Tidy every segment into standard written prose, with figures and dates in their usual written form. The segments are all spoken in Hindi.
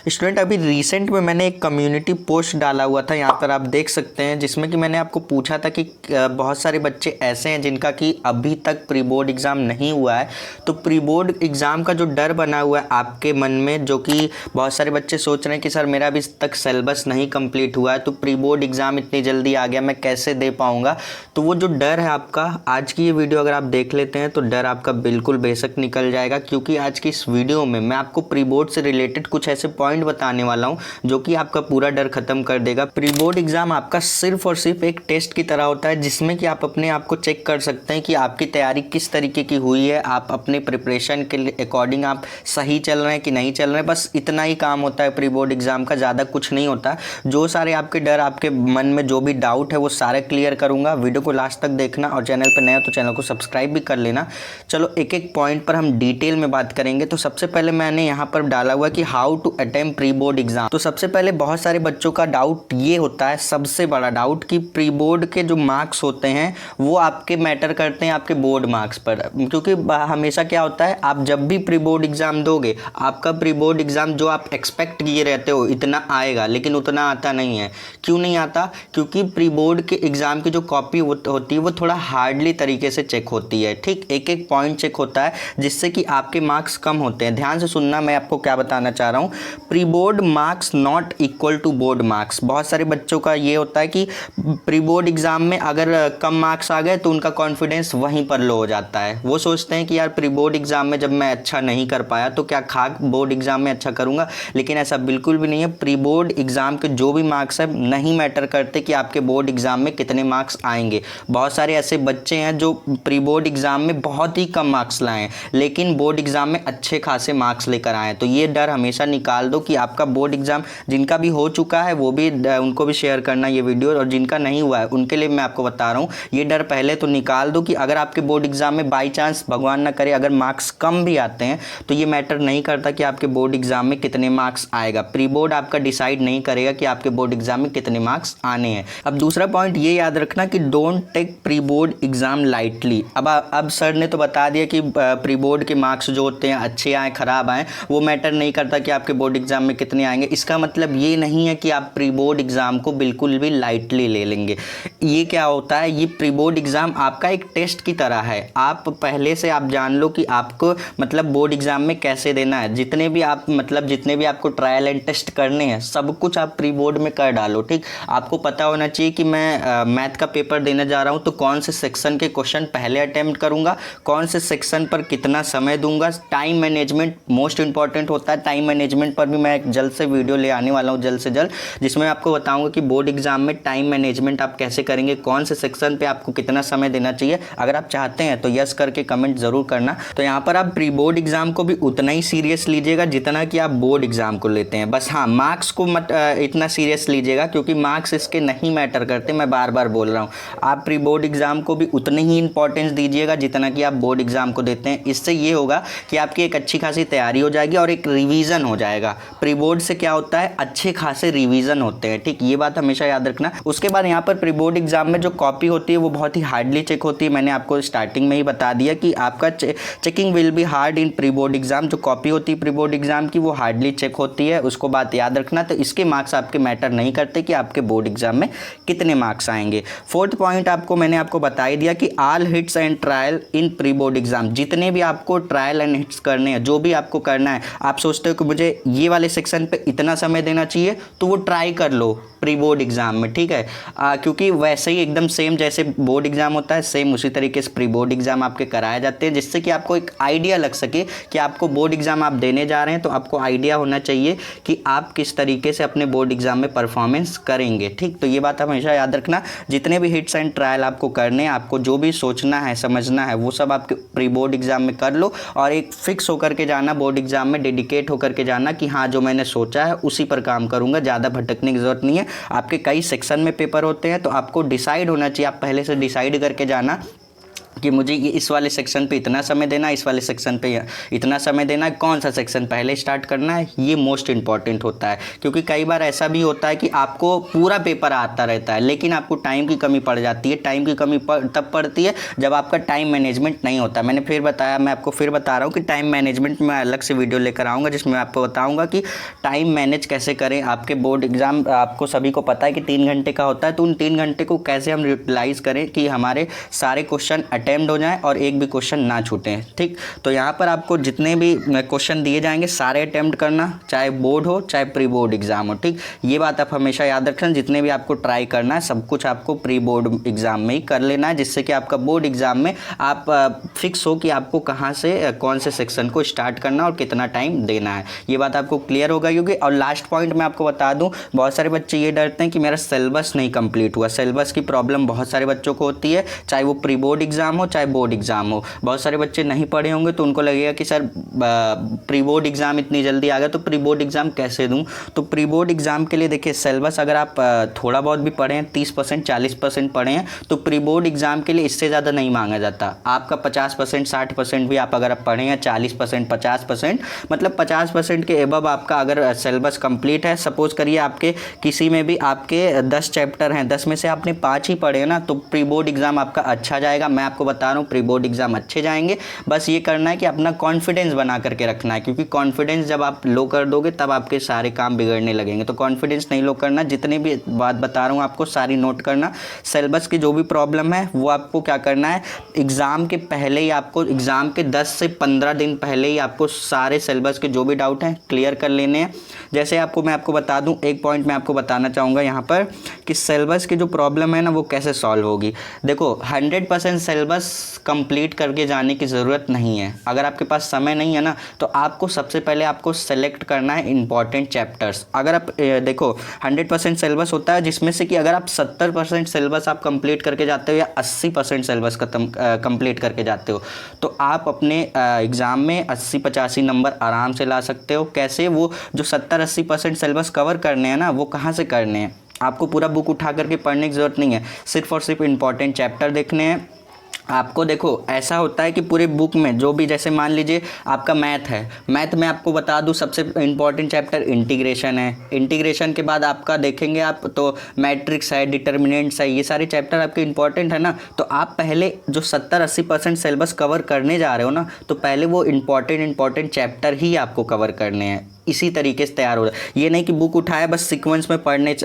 स्टूडेंट अभी रिसेंट में मैंने एक कम्युनिटी पोस्ट डाला हुआ था, यहाँ पर आप देख सकते हैं, जिसमें कि मैंने आपको पूछा था कि बहुत सारे बच्चे ऐसे हैं जिनका कि अभी तक प्री बोर्ड एग्ज़ाम नहीं हुआ है। तो प्री बोर्ड एग्ज़ाम का जो डर बना हुआ है आपके मन में, जो कि बहुत सारे बच्चे सोच रहे हैं कि सर मेरा अभी तक सिलेबस नहीं कंप्लीट हुआ है, तो प्री बोर्ड एग्ज़ाम इतनी जल्दी आ गया, मैं कैसे दे पाऊँगा। तो वो जो डर है आपका, आज की ये वीडियो अगर आप देख लेते हैं तो डर आपका बिल्कुल बेशक निकल जाएगा, क्योंकि आज की इस वीडियो में मैं आपको प्री बोर्ड से रिलेटेड कुछ ऐसे पॉइंट बताने वाला हूं जो कि आपका पूरा डर खत्म कर देगा। प्री बोर्ड एग्जाम आपका सिर्फ और सिर्फ एक टेस्ट की तरह होता है, जिसमें कि आप अपने आप को चेक कर सकते हैं कि आपकी तैयारी किस तरीके की हुई है, आप अपने प्रिपरेशन के अकॉर्डिंग आप सही चल रहे हैं कि नहीं चल रहे हैं। बस इतना ही काम होता है प्री बोर्ड एग्जाम का, ज़्यादा कुछ नहीं होता। जो सारे आपके डर, आपके मन में जो भी डाउट है वो सारे क्लियर करूँगा। वीडियो को लास्ट तक देखना और चैनल पर नया हो तो चैनल को सब्सक्राइब भी कर लेना। चलो एक एक पॉइंट पर हम डिटेल में बात करेंगे। तो सबसे पहले मैंने यहाँ पर डाला हुआ कि how to attempt pre board exam. तो सबसे पहले बहुत सारे बच्चों का डाउट ये होता है, सबसे बड़ा डाउट, कि प्री बोर्ड के जो मार्क्स होते हैं वो आपके मैटर करते हैं आपके बोर्ड मार्क्स पर। क्योंकि हमेशा क्या होता है, आप जब भी प्री बोर्ड एग्जाम दोगे, आपका प्री बोर्ड एग्जाम जो आप एक्सपेक्ट किए रहते हो इतना आएगा, लेकिन उतना आता नहीं है। क्यों नहीं आता? क्योंकि प्री बोर्ड के एग्जाम की जो कॉपी होती है वो थोड़ा हार्डली तरीके से चेक होती है। ठीक, एक एक पॉइंट चेक होता है, जिससे कि आपके मार्क्स कम होते हैं। ध्यान से सुनना, मैं आपको क्या बताना चाह रहा हूँ। Pre board marks not equal to board marks. बहुत सारे बच्चों का ये होता है कि प्री बोर्ड एग्जाम में अगर कम मार्क्स आ गए तो उनका कॉन्फिडेंस वहीं पर लो हो जाता है। वो सोचते हैं कि यार प्री बोर्ड एग्जाम में जब मैं अच्छा नहीं कर पाया तो क्या खाक बोर्ड एग्जाम में अच्छा करूँगा। लेकिन ऐसा बिल्कुल भी नहीं है। प्री बोर्ड एग्जाम के जो भी मार्क्स है नहीं मैटर करते कि आपके बोर्ड एग्जाम में कितने मार्क्स आएंगे। बहुत सारे ऐसे बच्चे हैं जो प्री बोर्ड एग्जाम में बहुत ही कम मार्क्स लाए, लेकिन बोर्ड एग्जाम में अच्छे खासे मार्क्स लेकर आए। तो ये डर हमेशा निकाल दो कि आपका बोर्ड एग्जाम, जिनका भी हो चुका है वो भी उनको भी शेयर करना ये वीडियो, और जिनका नहीं हुआ है उनके लिए मैं आपको बता रहा हूँ। ये डर पहले तो निकाल दो कि अगर आपके बोर्ड एग्जाम में बाई चांस, भगवान ना करे, अगर मार्क्स कम भी आते हैं तो ये मैटर नहीं करता कि आपके बोर्ड एग्जाम में कितने मार्क्स आएगा। प्री बोर्ड आपका डिसाइड नहीं करेगा कि आपके बोर्ड एग्जाम में कितने मार्क्स आने हैं। अब दूसरा पॉइंट ये याद रखना कि don't take pre board exam lightly. अब सर ने तो बता दिया कि प्री बोर्ड के मार्क्स जो होते हैं अच्छे आए खराब आए वो मैटर नहीं करता कि आपके बोर्ड एग्जाम में कितने आएंगे। इसका मतलब ये नहीं है कि आप प्री बोर्ड एग्जाम को बिल्कुल भी लाइटली ले लेंगे। ये क्या होता है, ये प्री बोर्ड एग्जाम आपका एक टेस्ट की तरह है। आप पहले से आप जान लो कि आपको मतलब बोर्ड एग्जाम में कैसे देना है। जितने भी आपको ट्रायल एंड टेस्ट करने हैं सब कुछ आप प्री बोर्ड में कर डालो। ठीक, आपको पता होना चाहिए कि मैं मैथ का पेपर देने जा रहा हूँ तो कौन से सेक्शन के क्वेश्चन पहले अटेम्प्ट करूंगा, कौन से सेक्शन पर कितना समय दूंगा। टाइम मैनेजमेंट मोस्ट इंपॉर्टेंट होता है। टाइम मैनेजमेंट पर भी मैं एक जल्द से वीडियो ले आने वाला हूँ, जल्द से जल्द, जिसमें मैं आपको बताऊंगा कि बोर्ड एग्जाम में टाइम मैनेजमेंट आप कैसे करेंगे, कौन से सेक्शन पे आपको कितना समय देना चाहिए। अगर आप चाहते हैं तो यस करके कमेंट जरूर करना। तो यहाँ पर आप प्री बोर्ड एग्जाम को भी उतना ही सीरियस लीजिएगा जितना कि आप बोर्ड एग्जाम को लेते हैं। बस हाँ, मार्क्स को मत इतना सीरियस लीजिएगा, क्योंकि मार्क्स इसके नहीं मैटर करते। मैं बार बार बोल रहा हूँ, आप प्री बोर्ड एग्जाम को भी उतनी ही इंपॉर्टेंस दीजिएगा जितना कि आप बोर्ड एग्जाम को देते हैं। इससे ये होगा कि आपकी एक अच्छी खासी तैयारी हो जाएगी और एक रिवीजन हो जाएगा। प्री बोर्ड से क्या होता है, अच्छे खासे रिवीजन होते हैं। ठीक, ये बात हमेशा याद रखना। उसके बाद यहाँ पर प्री बोर्ड एग्जाम में जो कॉपी होती है वो बहुत ही हार्डली चेक होती है। मैंने आपको स्टार्टिंग में ही बता दिया कि आपका checking will be hard in pre board exam. जो कॉपी होती है प्री बोर्ड एग्जाम की वो हार्डली चेक होती है, उसको बात याद रखना। तो इसके मार्क्स आपके मैटर नहीं करते कि आपके बोर्ड एग्जाम में कितने मार्क्स आएंगे। फोर्थ पॉइंट मैंने आपको बता ही दिया कि all hits and trial in pre board exam. जितने भी आपको ट्रायल एंड हिट्स करने हैं, जो भी आपको करना है, आप सोचते हो कि मुझे ये वाले सेक्शन पे इतना समय देना चाहिए, तो वो ट्राई कर लो प्री बोर्ड एग्जाम में। ठीक है, क्योंकि वैसे ही एकदम सेम जैसे बोर्ड एग्जाम होता है, सेम उसी तरीके से प्री बोर्ड एग्जाम आपके कराए जाते हैं, जिससे कि आपको एक आइडिया लग सके कि आपको बोर्ड एग्जाम आप देने जा रहे हैं। तो आपको आइडिया होना चाहिए कि आप किस तरीके से अपने बोर्ड एग्जाम में परफॉर्मेंस करेंगे। ठीक, तो ये बात हमेशा याद रखना। जितने भी हिट्स एंड ट्रायल आपको करने हैं, आपको जो भी सोचना है, समझना है, वो सब आपके प्री बोर्ड एग्जाम में कर लो और एक फिक्स होकर के जाना बोर्ड एग्जाम में, डेडिकेट होकर के जाना कि हाँ जो मैंने सोचा है उसी पर काम करूंगा। ज़्यादा भटकने की जरूरत नहीं है। आपके कई सेक्शन में पेपर होते हैं तो आपको डिसाइड होना चाहिए, आप पहले से डिसाइड करके जाना कि मुझे ये इस वाले सेक्शन पे इतना समय देना है, इस वाले सेक्शन पे इतना समय देना है, कौन सा सेक्शन पहले स्टार्ट करना है, ये मोस्ट इंपॉर्टेंट होता है। क्योंकि कई बार ऐसा भी होता है कि आपको पूरा पेपर आता रहता है लेकिन आपको टाइम की कमी पड़ जाती है। टाइम की कमी तब पड़ती है जब आपका टाइम मैनेजमेंट नहीं होता। मैंने फिर बताया, मैं आपको फिर बता रहा हूँ कि टाइम मैनेजमेंट में अलग से वीडियो लेकर आऊँगा जिसमें मैं आपको बताऊँगा कि टाइम मैनेज कैसे करें। आपके बोर्ड एग्ज़ाम आपको सभी को पता है कि 3 घंटे का होता है, तो उन 3 घंटे को कैसे हम यूटिलाइज़ करें कि हमारे सारे क्वेश्चन अटेम्प्ट हो जाएं और एक भी क्वेश्चन ना छूटें। ठीक, तो यहाँ पर आपको जितने भी क्वेश्चन दिए जाएंगे सारे अटेम्प्ट करना, चाहे बोर्ड हो चाहे प्री बोर्ड एग्ज़ाम हो। ठीक, ये बात आप हमेशा याद रखना। जितने भी आपको ट्राई करना है सब कुछ आपको प्री बोर्ड एग्ज़ाम में ही कर लेना है, जिससे कि आपका बोर्ड एग्ज़ाम में आप फिक्स हो कि आपको कहाँ से कौन से सेक्शन को स्टार्ट करना और कितना टाइम देना है। ये बात आपको क्लियर हो गई होगी। और लास्ट पॉइंट मैं आपको बता दूं, बहुत सारे बच्चे ये डरते हैं कि मेरा सिलेबस नहीं कंप्लीट हुआ। सिलेबस की प्रॉब्लम बहुत सारे बच्चों को होती है, चाहे वो प्री बोर्ड एग्ज़ाम हो चाहे बोर्ड एग्ज़ाम हो। बहुत सारे बच्चे नहीं पढ़े होंगे तो उनको लगेगा कि सर प्री बोर्ड एग्ज़ाम इतनी जल्दी आ गया तो प्री बोर्ड एग्ज़ाम कैसे दूँ। तो प्री बोर्ड एग्ज़ाम के लिए देखिए, सिलेबस अगर आप थोड़ा बहुत भी पढ़े हैं, 30% 40% पढ़े हैं, तो प्री बोर्ड एग्ज़ाम के लिए इससे ज़्यादा नहीं मांगा जाता। आपका 50% 60% भी आप अगर पढ़े हैं, 40% 50%, मतलब 50% के एबव आपका अगर सिलेबस कंप्लीट है। सपोज़ करिए आपके किसी में भी आपके 10 चैप्टर हैं, 10 में से आपने 5 ही पढ़े ना, तो प्री बोर्ड एग्ज़ाम आपका अच्छा जाएगा। मैं आपको बता रहा हूँ प्री बोर्ड एग्ज़ाम अच्छे जाएंगे। बस ये करना है कि अपना कॉन्फिडेंस बना करके रखना है, क्योंकि कॉन्फिडेंस जब आप लो कर दोगे तब आपके सारे काम बिगड़ने लगेंगे। तो कॉन्फिडेंस नहीं लो करना। जितने भी बात बता रहा हूँ आपको सारी नोट करना। सिलेबस की जो भी प्रॉब्लम है वो आपको क्या करना है, एग्ज़ाम के पहले ही आपको, एग्ज़ाम के 10 से 15 दिन पहले ही आपको सारे सिलेबस के जो भी डाउट हैं क्लियर कर लेने हैं। जैसे मैं आपको बता दूं, एक पॉइंट मैं आपको बताना चाहूँगा यहाँ पर कि सिलेबस की जो प्रॉब्लम है ना वो कैसे सॉल्व होगी। देखो, 100% सिलेबस कंप्लीट करके जाने की ज़रूरत नहीं है। अगर आपके पास समय नहीं है ना, तो आपको सबसे पहले आपको सेलेक्ट करना है इंपॉर्टेंट चैप्टर्स। अगर आप देखो 100% सिलेबस होता है जिसमें से कि अगर आप 70% सिलेबस आप कंप्लीट करके जाते हो या 80% सिलेबस कंप्लीट करके जाते हो, तो आप अपने एग्ज़ाम में 80-85 नंबर आराम से ला सकते हो। कैसे? वो जो 70-80% सिलेबस कवर करने हैं ना, वो कहाँ से करने हैं। आपको पूरा बुक उठा करके पढ़ने की ज़रूरत नहीं है, सिर्फ और सिर्फ इंपॉर्टेंट चैप्टर देखने हैं आपको। देखो, ऐसा होता है कि पूरे बुक में जो भी, जैसे मान लीजिए आपका मैथ है, मैथ में आपको बता दूं सबसे इंपॉर्टेंट चैप्टर इंटीग्रेशन है। इंटीग्रेशन के बाद आपका देखेंगे आप तो मैट्रिक्स है, डिटर्मिनेंट्स है, ये सारे चैप्टर आपके इंपॉर्टेंट है ना। तो आप पहले जो 70-80% सिलेबस कवर करने जा रहे हो ना, तो पहले वो इंपॉर्टेंट चैप्टर ही आपको कवर करने हैं। इसी तरीके से तैयार हो रहा है। ये नहीं कि बुक उठाया बस सीक्वेंस में पढ़ने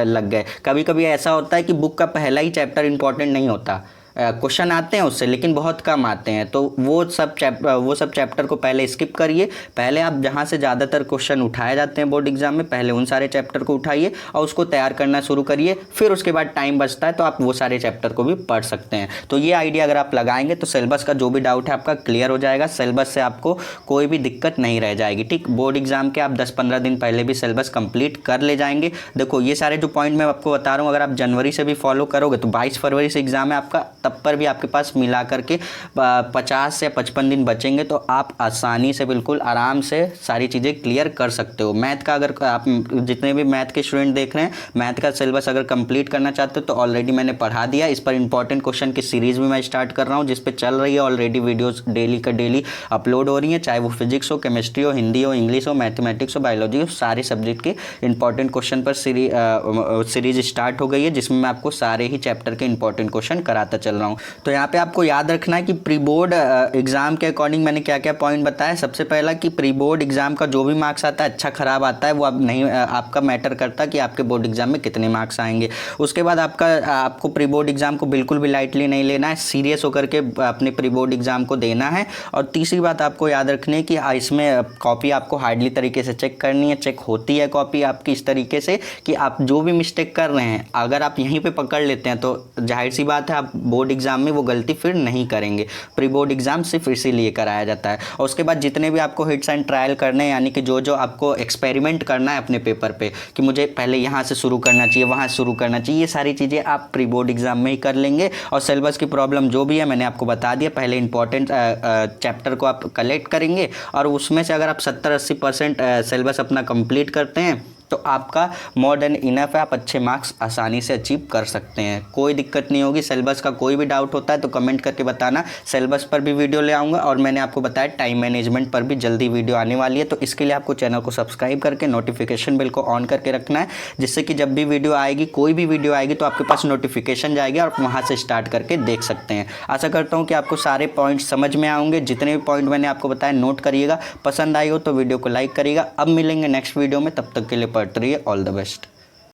लग गए। कभी कभी ऐसा होता है कि बुक का पहला ही चैप्टर इंपॉर्टेंट नहीं होता, क्वेश्चन आते हैं उससे लेकिन बहुत कम आते हैं। तो वो सब चैप्टर को पहले स्किप करिए। पहले आप जहाँ से ज़्यादातर क्वेश्चन उठाए जाते हैं बोर्ड एग्जाम में, पहले उन सारे चैप्टर को उठाइए और उसको तैयार करना शुरू करिए। फिर उसके बाद टाइम बचता है तो आप वो सारे चैप्टर को भी पढ़ सकते हैं। तो ये आइडिया अगर आप लगाएंगे तो सिलेबस का जो भी डाउट है आपका क्लियर हो जाएगा। सिलेबस से आपको कोई भी दिक्कत नहीं रह जाएगी। ठीक, बोर्ड एग्जाम के आप 10-15 दिन पहले भी सिलेबस कंप्लीट कर ले जाएंगे। देखो, ये सारे जो पॉइंट मैं आपको बता रहा हूँ, अगर आप जनवरी से भी फॉलो करोगे तो 22 फरवरी से एग्जाम है आपका, तब पर भी आपके पास मिला करके 50 से 55 दिन बचेंगे। तो आप आसानी से, बिल्कुल आराम से सारी चीज़ें क्लियर कर सकते हो। मैथ का अगर आप जितने भी मैथ के स्टूडेंट देख रहे हैं, मैथ का सिलेबस अगर कंप्लीट करना चाहते हो तो ऑलरेडी मैंने पढ़ा दिया। इस पर इंपॉर्टेंट क्वेश्चन की सीरीज़ भी मैं स्टार्ट कर रहा हूँ, जिस पे चल रही है ऑलरेडी वीडियोस डेली का डेली अपलोड हो रही हैं। चाहे वो फिजिक्स हो, केमिस्ट्री हो, हिंदी हो, इंग्लिश हो, मैथमेटिक्स हो, बायोलॉजी हो, सारे सब्जेक्ट के इंपॉर्टेंट क्वेश्चन पर सीरीज स्टार्ट हो गई है, जिसमें मैं आपको सारे ही चैप्टर के इंपॉर्टेंट क्वेश्चन कराता चल रहा हूँ। तो यहाँ पे आपको याद रखना है कि प्री बोर्ड एग्जाम के अकॉर्डिंग मैंने क्या क्या पॉइंट बताया। सबसे पहला कि प्री बोर्ड एग्जाम का जो भी मार्क्स आता है, अच्छा खराब आता है, वो अब नहीं आपका मैटर करता कि आपके बोर्ड एग्जाम में कितने मार्क्स आएंगे। उसके बाद आपको प्री बोर्ड एग्जाम को बिल्कुल भी लाइटली नहीं लेना है, सीरियस होकर के अपने प्री बोर्ड एग्जाम को देना है। और तीसरी बात आपको याद रखनी है कि इसमें कॉपी आपको हार्डली तरीके से चेक करनी है। चेक होती है कॉपी आपकी इस तरीके से कि आप जो भी मिस्टेक कर रहे हैं, अगर आप यहीं पे पकड़ लेते हैं तो जाहिर सी बात है आप बोर्ड एग्जाम में वो गलती फिर नहीं करेंगे। प्री बोर्ड एग्जाम सिर्फ इसीलिए कराया जाता है। और उसके बाद जितने भी आपको हिट्स एंड ट्रायल करने हैं, यानी कि जो आपको एक्सपेरिमेंट करना है अपने पेपर पे कि मुझे पहले यहाँ से शुरू करना चाहिए, वहाँ से शुरू करना चाहिए, ये सारी चीज़ें आप प्री बोर्ड एग्जाम में ही कर लेंगे। और सिलेबस की प्रॉब्लम जो भी है मैंने आपको बता दिया। पहले इंपॉर्टेंट चैप्टर को आप कलेक्ट करेंगे और उसमें से अगर आप 70-80% सिलेबस अपना कंप्लीट करते हैं तो आपका मोर देन इनफ है, आप अच्छे मार्क्स आसानी से अचीव कर सकते हैं, कोई दिक्कत नहीं होगी। सिलेबस का कोई भी डाउट होता है तो कमेंट करके बताना, सिलेबस पर भी वीडियो ले आऊँगा और मैंने आपको बताया टाइम मैनेजमेंट पर भी जल्दी वीडियो आने वाली है। तो इसके लिए आपको चैनल को सब्सक्राइब करके नोटिफिकेशन बिल को ऑन करके रखना है, जिससे कि जब भी वीडियो आएगी, कोई भी वीडियो आएगी तो आपके पास नोटिफिकेशन जाएगी और आप वहाँ से स्टार्ट करके देख सकते हैं। आशा करता हूँ कि आपको सारे पॉइंट समझ में आएंगे, जितने भी पॉइंट मैंने आपको बताया नोट करिएगा, पसंद आई हो तो वीडियो को लाइक करिएगा। अब मिलेंगे नेक्स्ट वीडियो में, तब तक के लिए पढ़ते रहिए। All the best.